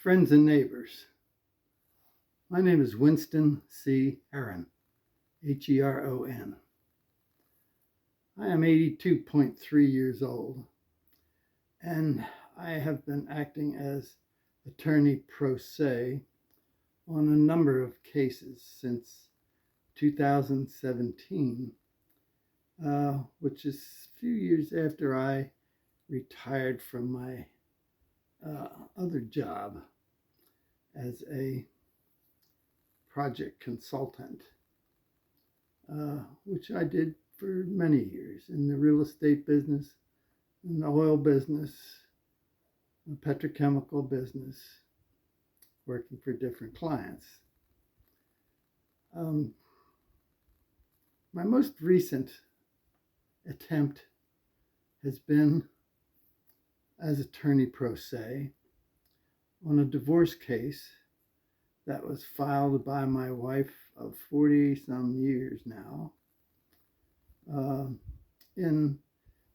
Friends and neighbors, my name is Winston C Heron, Heron. I am 82.3 years old, and I have been acting as attorney pro-se on a number of cases since 2017, which is a few years after I retired from my other job as a project consultant, which I did for many years in the real estate business, in the oil business, the petrochemical business, working for different clients. My most recent attempt has been as attorney pro se on a divorce case that was filed by my wife of 40-some years now in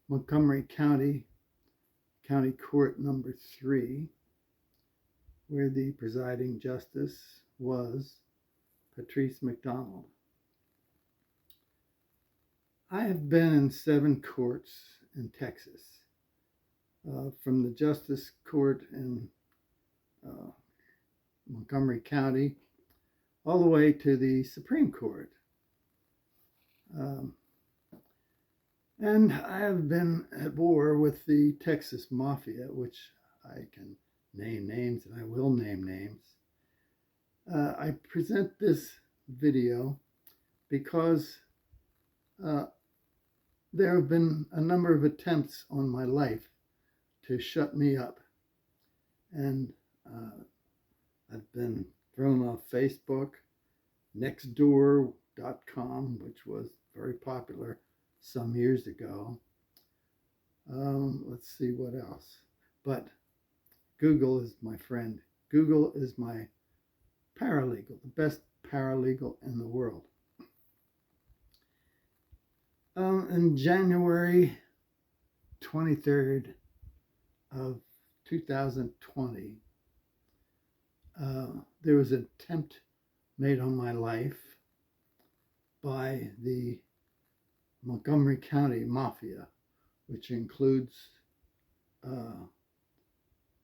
Montgomery County Court number 3, where the presiding justice was Patrice McDonald. I have been in 7 courts in Texas, from the Justice Court in Montgomery County all the way to the Supreme Court. And I have been at war with the Texas Mafia, which I can name names, and I will name names. I present this video because there have been a number of attempts on my life to shut me up. And I've been thrown off Facebook, Nextdoor.com, which was very popular some years ago. Let's see what else. But Google is my friend. Google is my paralegal, the best paralegal in the world. In January 23rd of 2020, there was an attempt made on my life by the Montgomery County Mafia, which includes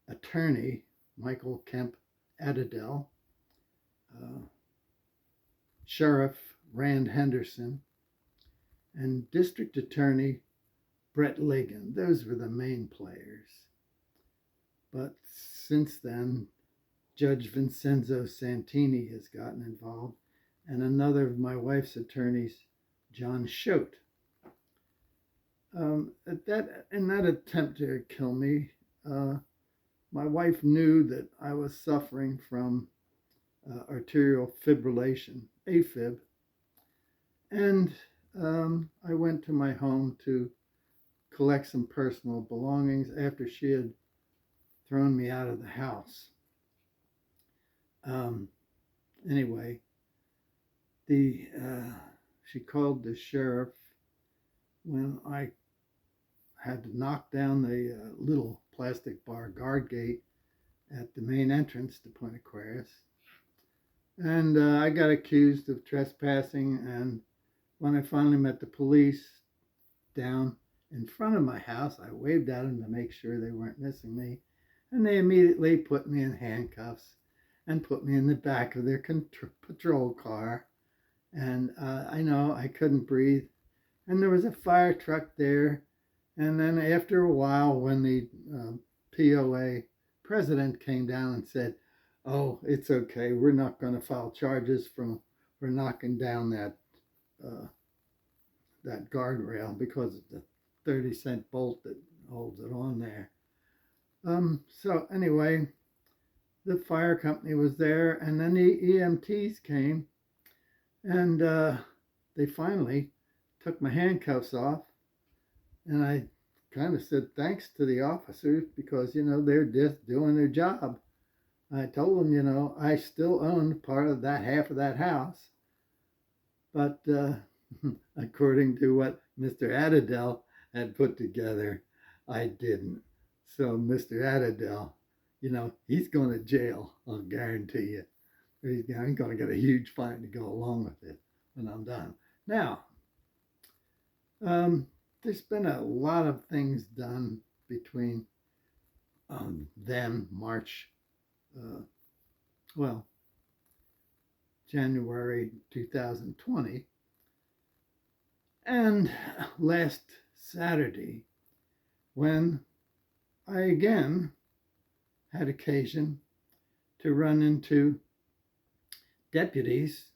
attorney Michael Kemp Aduddell, Sheriff Rand Henderson, and District Attorney Brett Ligon. Those were the main players. But since then, Judge Vincenzo Santini has gotten involved, and another of my wife's attorneys, John Schote. In that attempt to kill me, my wife knew that I was suffering from arterial fibrillation, AFib, and I went to my home to collect some personal belongings after she had thrown me out of the house. Anyway, she called the sheriff when I had to knock down the little plastic bar guard gate at the main entrance to Point Aquarius. And I got accused of trespassing, and when I finally met the police down in front of my house, I waved at them to make sure they weren't missing me, and they immediately put me in handcuffs and put me in the back of their patrol car. And I know I couldn't breathe, and there was a fire truck there. And then after a while, when the POA president came down and said, "Oh, it's okay, we're not going to file charges for knocking down that guardrail because of the 30-cent bolt that holds it on there." So anyway, the fire company was there, and then the EMTs came, and they finally took my handcuffs off, and I kind of said thanks to the officers because, they're just doing their job. I told them, I still owned part of that half of that house, but according to what Mr. Aduddell had put together, I didn't. So Mr. Aduddell, he's going to jail, I'll guarantee you. I'm going to get a huge fine to go along with it when I'm done. Now, there's been a lot of things done between then March, January 2020, and last Saturday, when I again had occasion to run into deputies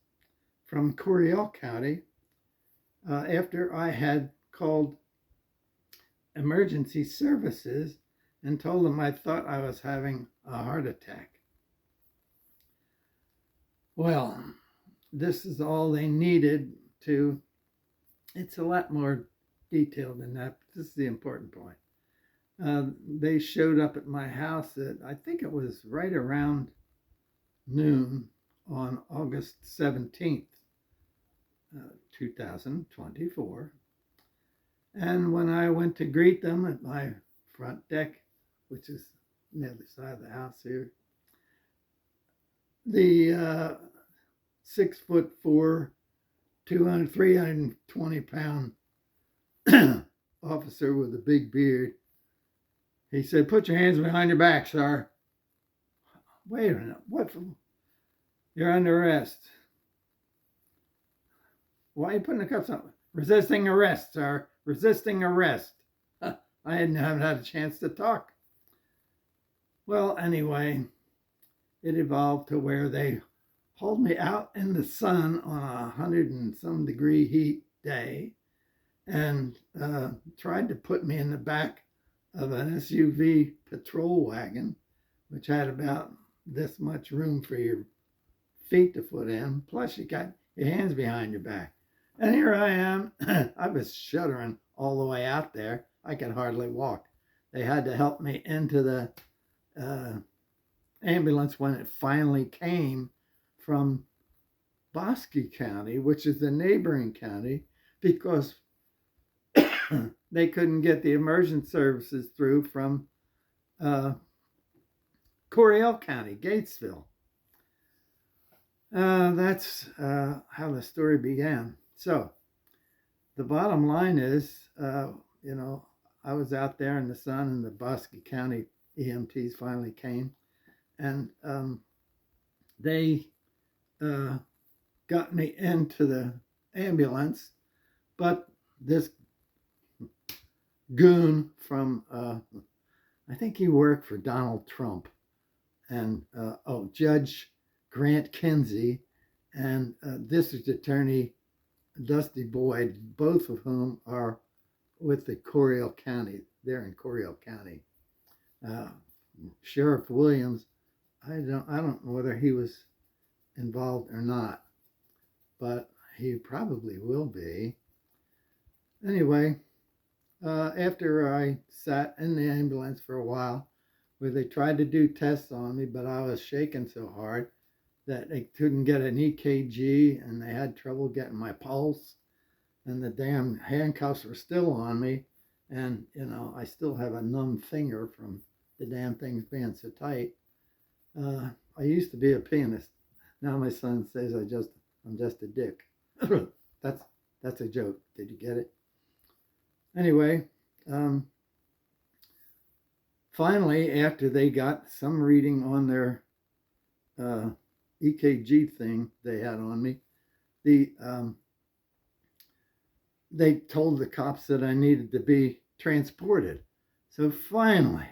from Coryell County after I had called emergency services and told them I thought I was having a heart attack. Well, this is all they needed to, it's a lot more detailed than that, but this is the important point. They showed up at my house at, I think it was right around noon on August 17th, 2024. And when I went to greet them at my front deck, which is near the side of the house here, the 6'4", 320-pound officer with a big beard, he said, "Put your hands behind your back, sir." Wait a minute, what? You're under arrest. Why are you putting the cuffs on? Resisting arrest, sir. Resisting arrest. I haven't had a chance to talk. Well, anyway, it evolved to where they hauled me out in the sun on 100 and some degree heat day and tried to put me in the back of an SUV patrol wagon, which had about this much room for your feet to foot in. Plus, you got your hands behind your back. And here I am. I was shuddering all the way out there. I could hardly walk. They had to help me into the ambulance when it finally came from Bosque County, which is the neighboring county, because they couldn't get the emergency services through from Coryell County, Gatesville. That's how the story began. So the bottom line is, I was out there in the sun and the Bosque County EMTs finally came, and they got me into the ambulance, but this goon from, I think he worked for Donald Trump, and Judge Grant Kinsey and District Attorney Dusty Boyd, both of whom are with the Coryell County. They're in Coryell County. Sheriff Williams, I don't know whether he was involved or not, but he probably will be. Anyway, after I sat in the ambulance for a while, where they tried to do tests on me, but I was shaking so hard that they couldn't get an EKG, and they had trouble getting my pulse, and the damn handcuffs were still on me, and I still have a numb finger from the damn things being so tight. I used to be a pianist. Now my son says I'm just a dick. That's a joke. Did you get it? Anyway, finally, after they got some reading on their EKG thing they had on me, they told the cops that I needed to be transported. So finally,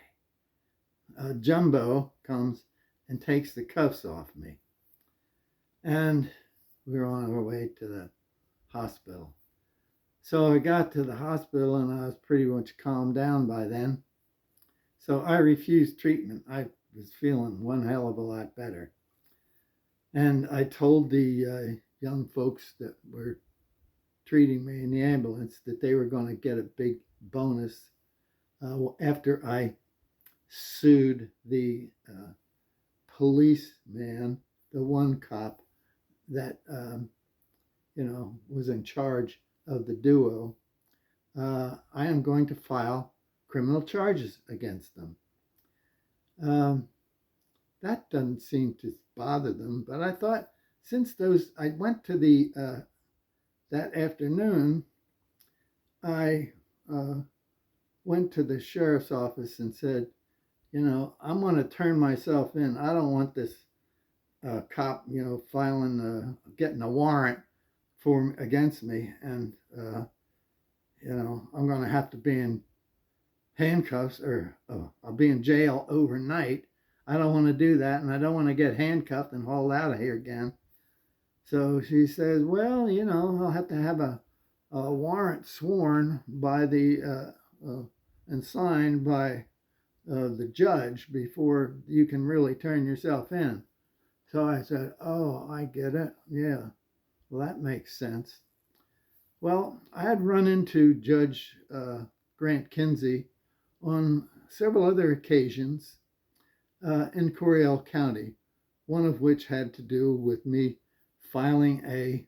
Jumbo comes and takes the cuffs off me. And we were on our way to the hospital. So I got to the hospital and I was pretty much calmed down by then. So I refused treatment. I was feeling one hell of a lot better. And I told the young folks that were treating me in the ambulance that they were going to get a big bonus after I sued the policeman, the one cop that was in charge of the duo. I am going to file criminal charges against them. that doesn't seem to bother them. But I thought, since I went to that afternoon, I went to the sheriff's office and said, I'm going to turn myself in. I don't want this cop, getting a warrant against me, and I'm going to have to be in handcuffs, or I'll be in jail overnight. I don't want to do that, and I don't want to get handcuffed and hauled out of here again. So she says, well, I'll have to have a warrant sworn by and signed by the judge before you can really turn yourself in. So I said, oh, I get it. Yeah, well, that makes sense. Well, I had run into Judge Grant Kinsey on several other occasions in Coryell County, one of which had to do with me filing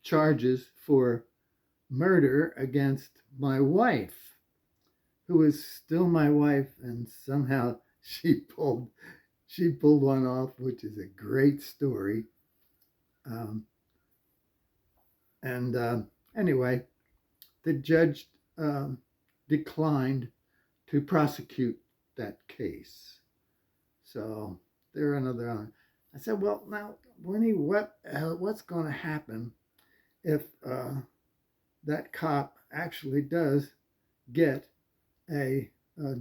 charges for murder against my wife, who is still my wife, and somehow she pulled one off, which is a great story. Anyway, the judge declined to prosecute that case. So there another. I said, well, now, Winnie, what's going to happen if that cop actually does get a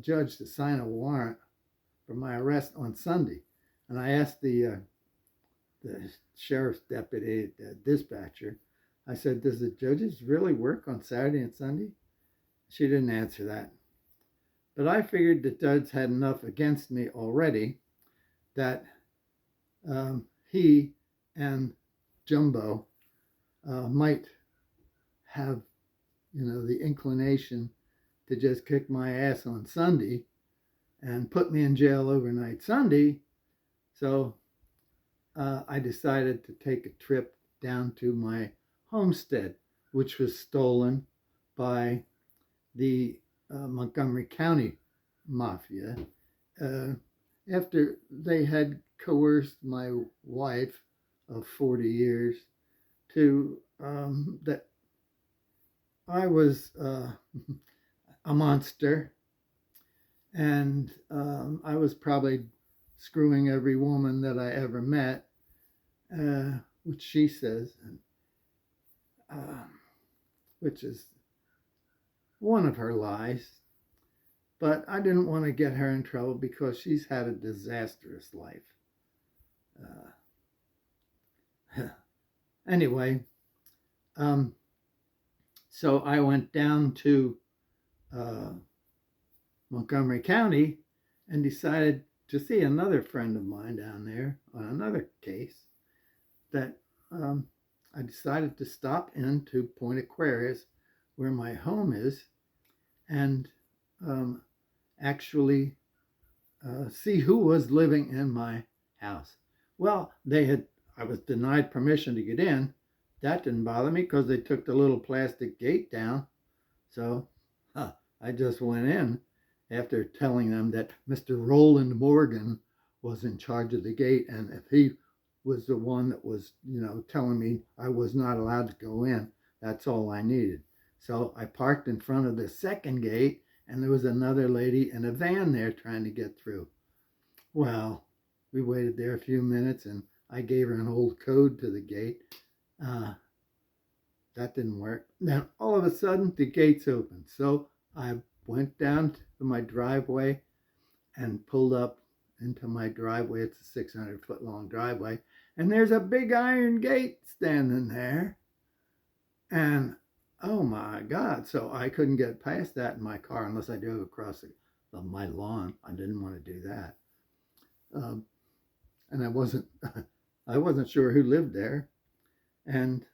judge to sign a warrant for my arrest on Sunday? And I asked the sheriff's deputy, the dispatcher, I said, does the judges really work on Saturday and Sunday? She didn't answer that. But I figured the judge had enough against me already that he and Jumbo might have, the inclination to just kick my ass on Sunday and put me in jail overnight Sunday. So I decided to take a trip down to my homestead, which was stolen by the Montgomery County Mafia after they had coerced my wife of 40 years to that I was a monster, and I was probably screwing every woman that I ever met, which she says, which is one of her lies. But I didn't want to get her in trouble because she's had a disastrous life. Anyway, so I went down to Montgomery County and decided to see another friend of mine down there on another case that I decided to stop into Point Aquarius, where my home is, and actually see who was living in my house. Well, I was denied permission to get in. That didn't bother me because they took the little plastic gate down. So I just went in after telling them that Mr. Roland Morgan was in charge of the gate, and if he was the one that was, telling me I was not allowed to go in, that's all I needed. So I parked in front of the second gate, and there was another lady in a van there trying to get through. Well, we waited there a few minutes, and I gave her an old code to the gate. That didn't work. Then all of a sudden, the gates opened. So I went down to my driveway and pulled up into my driveway. It's a 600-foot long driveway. And there's a big iron gate standing there. And oh my God. So I couldn't get past that in my car unless I drove across my lawn. I didn't want to do that. And I wasn't sure who lived there. And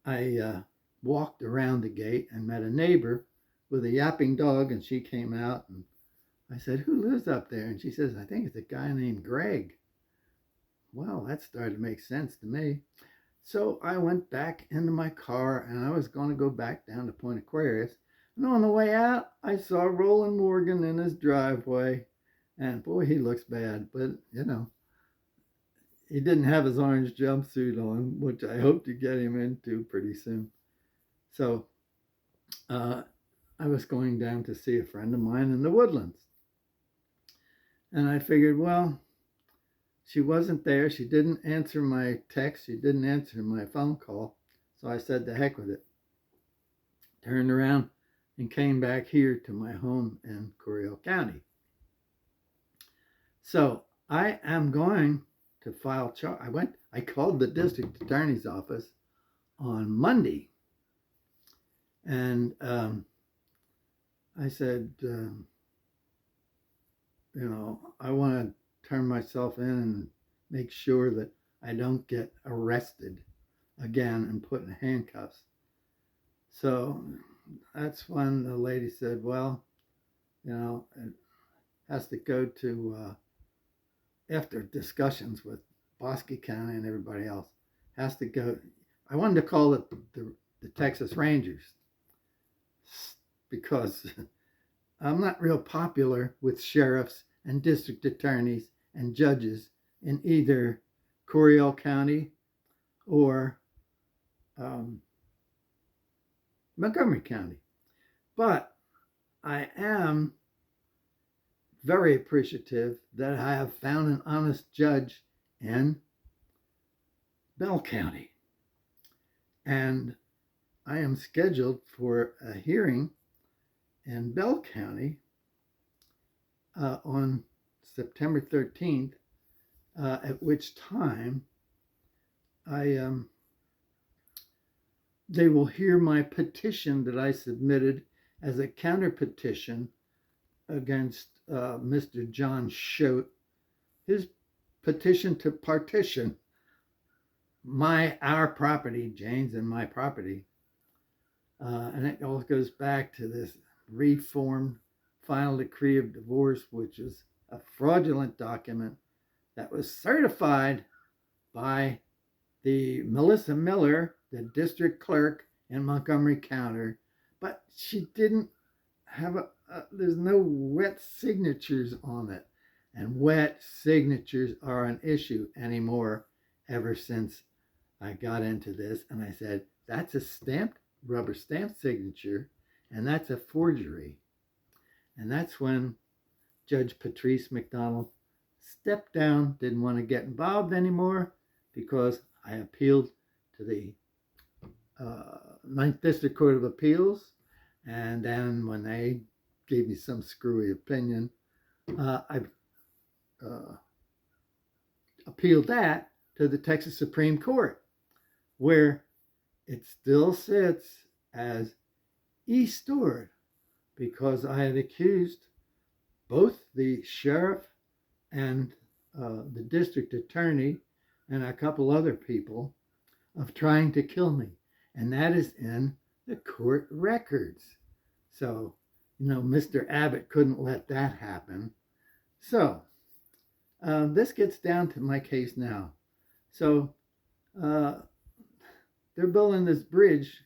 I walked around the gate and met a neighbor with a yapping dog, and she came out, and I said, who lives up there? And she says, I think it's a guy named Greg. Well, that started to make sense to me. So I went back into my car, and I was going to go back down to Point Aquarius. And on the way out, I saw Roland Morgan in his driveway. And boy, he looks bad, but you know, he didn't have his orange jumpsuit on, which I hope to get him into pretty soon. So I was going down to see a friend of mine in the Woodlands. And I figured, well, she wasn't there. She didn't answer my text. She didn't answer my phone call. So I said, the heck with it. Turned around and came back here to my home in Corio County. So I am going to file charge. I called the district attorney's office on Monday. And I said, I want to turn myself in and make sure that I don't get arrested again and put in handcuffs. So that's when the lady said, well, it has to go to, after discussions with Bosque County and everybody else, has to go. I wanted to call it the Texas Rangers because I'm not real popular with sheriffs and district attorneys and judges in either Corio County or Montgomery County. But I am very appreciative that I have found an honest judge in Bell County. And I am scheduled for a hearing in Bell County on September 13th, at which time they will hear my petition that I submitted as a counter petition against Mr. John Choate, his petition to partition our property, Jane's and my property. And it all goes back to this reformed final decree of divorce, which is a fraudulent document that was certified by the Melissa Miller, the district clerk in Montgomery County, but she didn't have there's no wet signatures on it. And wet signatures are an issue anymore ever since I got into this. And I said, that's a rubber stamp signature, and that's a forgery. And that's when Judge Patrice McDonald stepped down, didn't want to get involved anymore because I appealed to the 9th District Court of Appeals. And then when they gave me some screwy opinion, I appealed that to the Texas Supreme Court, where it still sits as e-stored because I had accused both the sheriff and the district attorney and a couple other people of trying to kill me. And that is in the court records. So, Mr. Abbott couldn't let that happen. So, this gets down to my case now. So, they're building this bridge,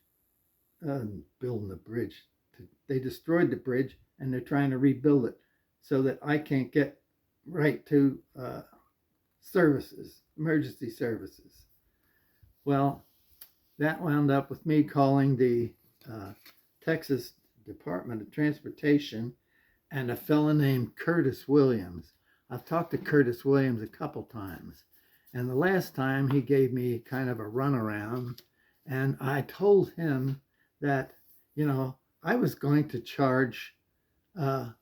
They destroyed the bridge and they're trying to rebuild it so that I can't get right to emergency services. Well, that wound up with me calling the Texas Department of Transportation and a fellow named Curtis Williams. I've talked to Curtis Williams a couple times, and the last time he gave me kind of a runaround, and I told him that, I was going to charge the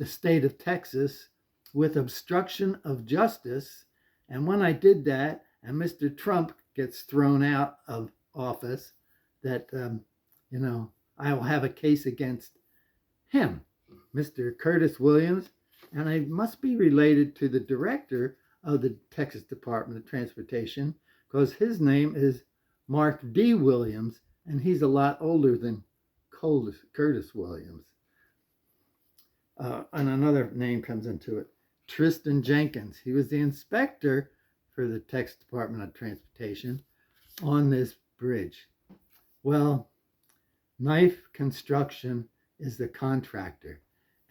state of Texas with obstruction of justice, and when I did that, and Mr. Trump gets thrown out of office, that, I will have a case against him, Mr. Curtis Williams, and I must be related to the director of the Texas Department of Transportation because his name is Mark D. Williams, and he's a lot older than Curtis Williams. And another name comes into it, Tristan Jenkins. He was the inspector for the Texas Department of Transportation on this bridge. Well, Knife Construction is the contractor.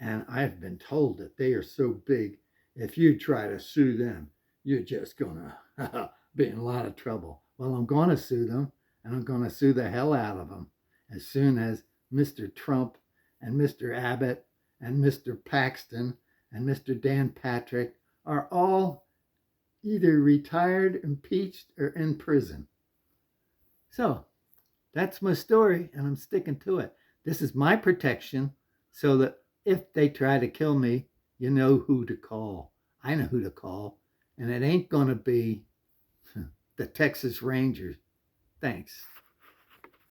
And I've been told that they are so big, if you try to sue them, you're just going to be in a lot of trouble. Well, I'm going to sue them, and I'm going to sue the hell out of them as soon as Mr. Trump and Mr. Abbott and Mr. Paxton and Mr. Dan Patrick are all either retired, impeached, or in prison. So that's my story, and I'm sticking to it. This is my protection so that if they try to kill me, you know who to call. I know who to call, and it ain't going to be the Texas Rangers. Thanks.